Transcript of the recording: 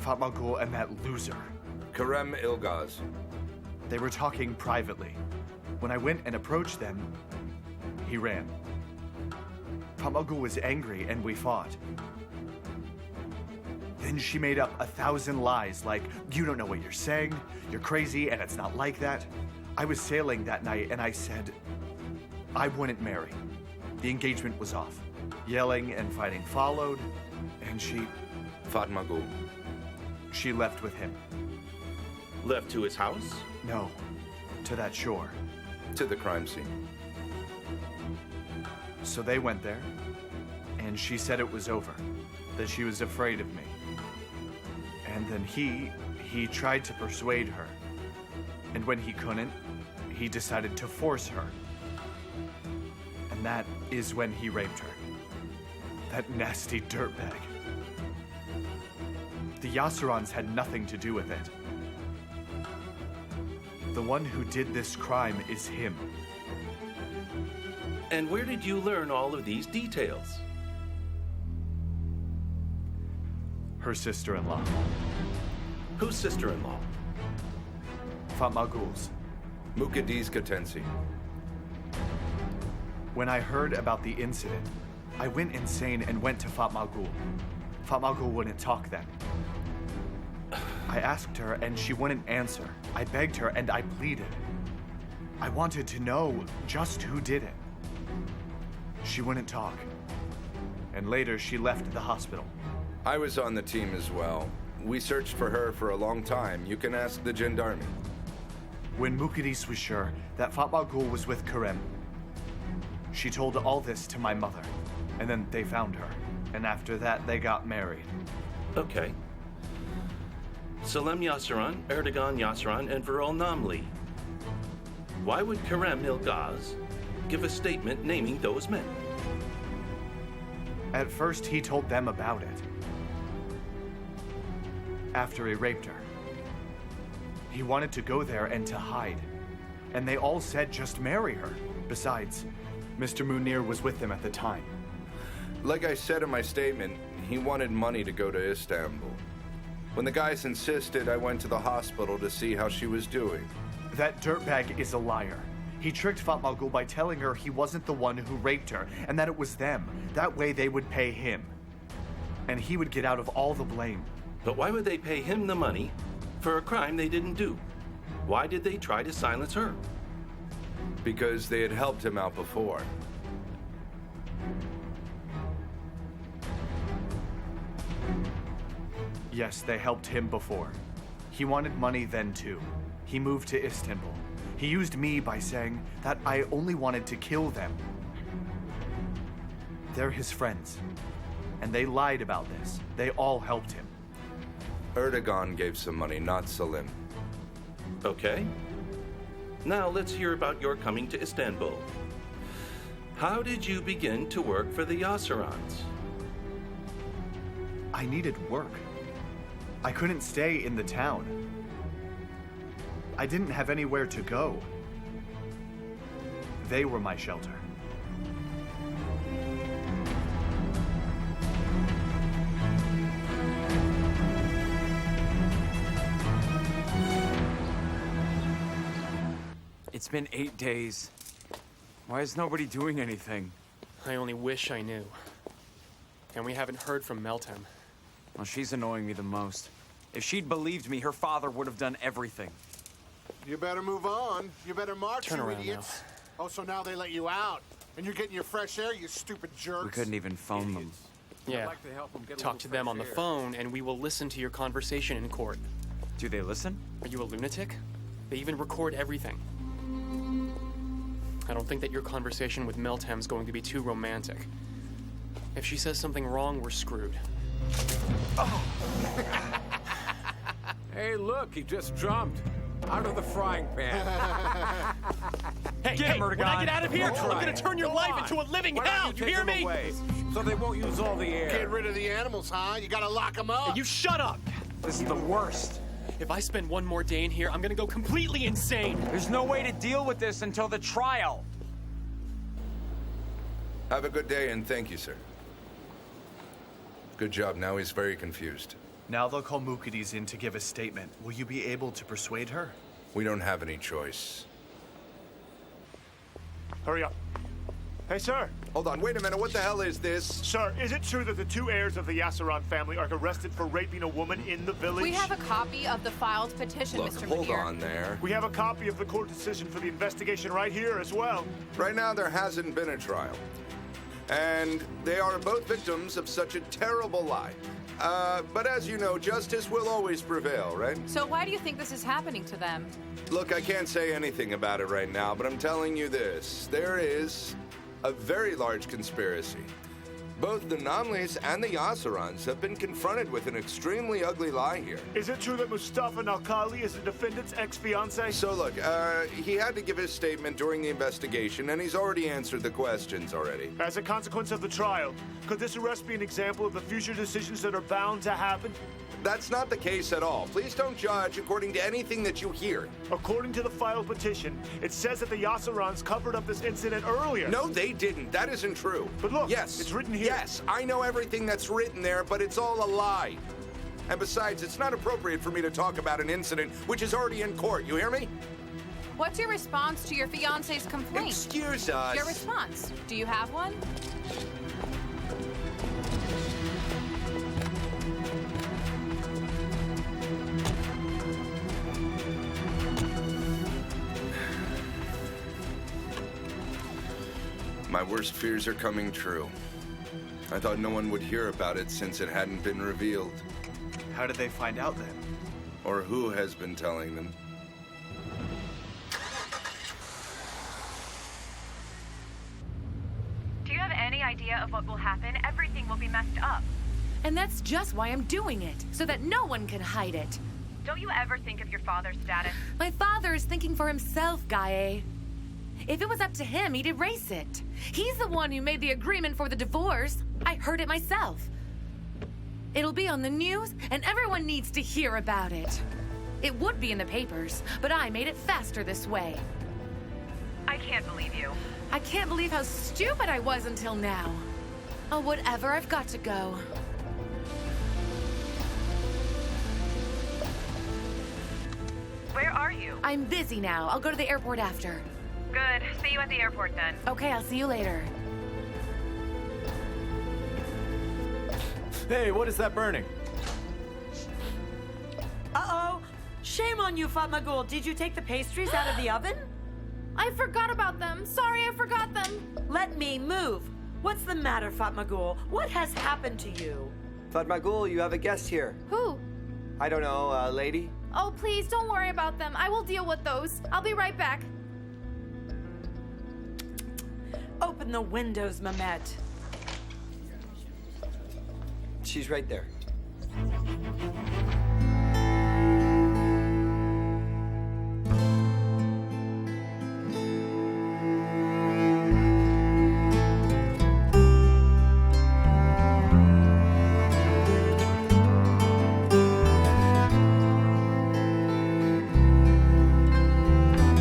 Fatmagul and that loser. Crimean Ilgaz. They were talking privately. When I went and approached them, he ran. Fatmagul was angry and we fought. Then she made up 1,000 lies like, you don't know what you're saying, you're crazy and it's not like that. I was sailing that night and I said, I wouldn't marry. The engagement was off. Yelling and fighting followed, and she Fatmagul. left with him. Left to his house? No, to that shore. To the crime scene. So they went there, and she said it was over, that she was afraid of me. And then he tried to persuade her. And when he couldn't, he decided to force her. And that is when he raped her. That nasty dirtbag. The Yasurans had nothing to do with it. The one who did this crime is him. And where did you learn all of these details? Her sister-in-law. Whose sister-in-law? Fatmagul's. Mukadis Katensi. When I heard about the incident, I went insane and went to Fatmagul. Fatmagul wouldn't talk then. I asked her and she wouldn't answer. I begged her and I pleaded. I wanted to know just who did it. She wouldn't talk. And later she left the hospital. I was on the team as well. We searched for her for a long time. You can ask the gendarme. When Mukadis was sure that Fatmagul was with Crimean, she told all this to my mother. And then they found her. And after that, they got married. Okay. Salem Yasuran, Erdogan Yasuran, and Viral Namli. Why would Crimean Ilgaz give a statement naming those men? At first, he told them about it. After he raped her. He wanted to go there and to hide. And they all said just marry her. Besides, Mr. Munir was with them at the time. Like I said in my statement, he wanted money to go to Istanbul. When the guys insisted, I went to the hospital to see how she was doing. That dirtbag is a liar. He tricked Fatmagul by telling her he wasn't the one who raped her and that it was them. That way they would pay him. And he would get out of all the blame. But why would they pay him the money for a crime they didn't do? Why did they try to silence her? Because they had helped him out before. Yes, they helped him before. He wanted money then too. He moved to Istanbul. He used me by saying that I only wanted to kill them. They're his friends. And they lied about this. They all helped him. Erdogan gave some money, not Salim. Okay. Now let's hear about your coming to Istanbul. How did you begin to work for the Yasurans? I needed work. I couldn't stay in the town. I didn't have anywhere to go. They were my shelter. It's been 8 days. Why is nobody doing anything? I only wish I knew. And we haven't heard from Meltem. Well, she's annoying me the most. If she'd believed me, her father would have done everything. You better move on. You better march, Turn you around idiots. now. Oh, so now they let you out. And you're getting your fresh air, you stupid jerks. We couldn't even phone them. Yeah. Talk to them on the phone, and we will listen to your conversation in court. Do they listen? Are you a lunatic? They even record everything. I don't think that your conversation with Meltem's going to be too romantic. If she says something wrong, we're screwed. Oh. Hey, look, he just jumped out of the frying pan. Hey, Get him, when Erdogan. I get out of here, Don't I'm try gonna it. turn your Go life on. into a living Why don't hell. You take hear them me? away, so they won't use all the air. Get rid of the animals, huh? You gotta lock them up. You shut up. This is the worst. If I spend one more day in here, I'm gonna go completely insane. There's no way to deal with this until the trial. Have a good day and thank you, sir. Good job. Now he's very confused. Now they'll call Mukaddes in to give a statement. Will you be able to persuade her? We don't have any choice. Hurry up. Hey, sir. Hold on, wait a minute, what the hell is this? Sir, is it true that the 2 heirs of the Yasseron family are arrested for raping a woman in the village? We have a copy of the filed petition, Look, Mr. hold McGear. on there. We have a copy of the court decision for the investigation right here as well. Right now, there hasn't been a trial. And they are both victims of such a terrible lie. But as you know, justice will always prevail, right? So why do you think this is happening to them? Look, I can't say anything about it right now, but I'm telling you this. There is a very large conspiracy. Both the Namlis and the Yasserons have been confronted with an extremely ugly lie here. Is it true that Mustafa Nalkali is the defendant's ex-fiancé? So look, he had to give his statement during the investigation, and he's already answered the questions already. As a consequence of the trial, could this arrest be an example of the future decisions that are bound to happen? That's not the case at all. Please don't judge according to anything that you hear. According to the filed petition, it says that the Yasserons covered up this incident earlier. No, they didn't. That isn't true. But look, yes, it's written here. Yes, I know everything that's written there, but it's all a lie. And besides, it's not appropriate for me to talk about an incident which is already in court. You hear me? What's your response to your fiancé's complaint? Excuse us. Your response. Do you have one? My worst fears are coming true. I thought no one would hear about it since it hadn't been revealed. How did they find out then? Or who has been telling them? Do you have any idea of what will happen? Everything will be messed up. And that's just why I'm doing it, so that no one can hide it. Don't you ever think of your father's status? My father is thinking for himself, Gaye. If it was up to him, he'd erase it. He's the one who made the agreement for the divorce. I heard it myself. It'll be on the news, and everyone needs to hear about it. It would be in the papers, but I made it faster this way. I can't believe you. I can't believe how stupid I was until now. Oh, whatever, I've got to go. Where are you? I'm busy now. I'll go to the airport after. Good. See you at the airport then. Okay, I'll see you later. Hey, what is that burning? Uh-oh. Shame on you, Fatmagul. Did you take the pastries out of the oven? I forgot about them. Sorry, I forgot them. Let me move. What's the matter, Fatmagul? What has happened to you? Fatmagul, you have a guest here. Who? I don't know, lady. Oh, please, don't worry about them. I will deal with those. I'll be right back. Open the windows, Mehmet. She's right there.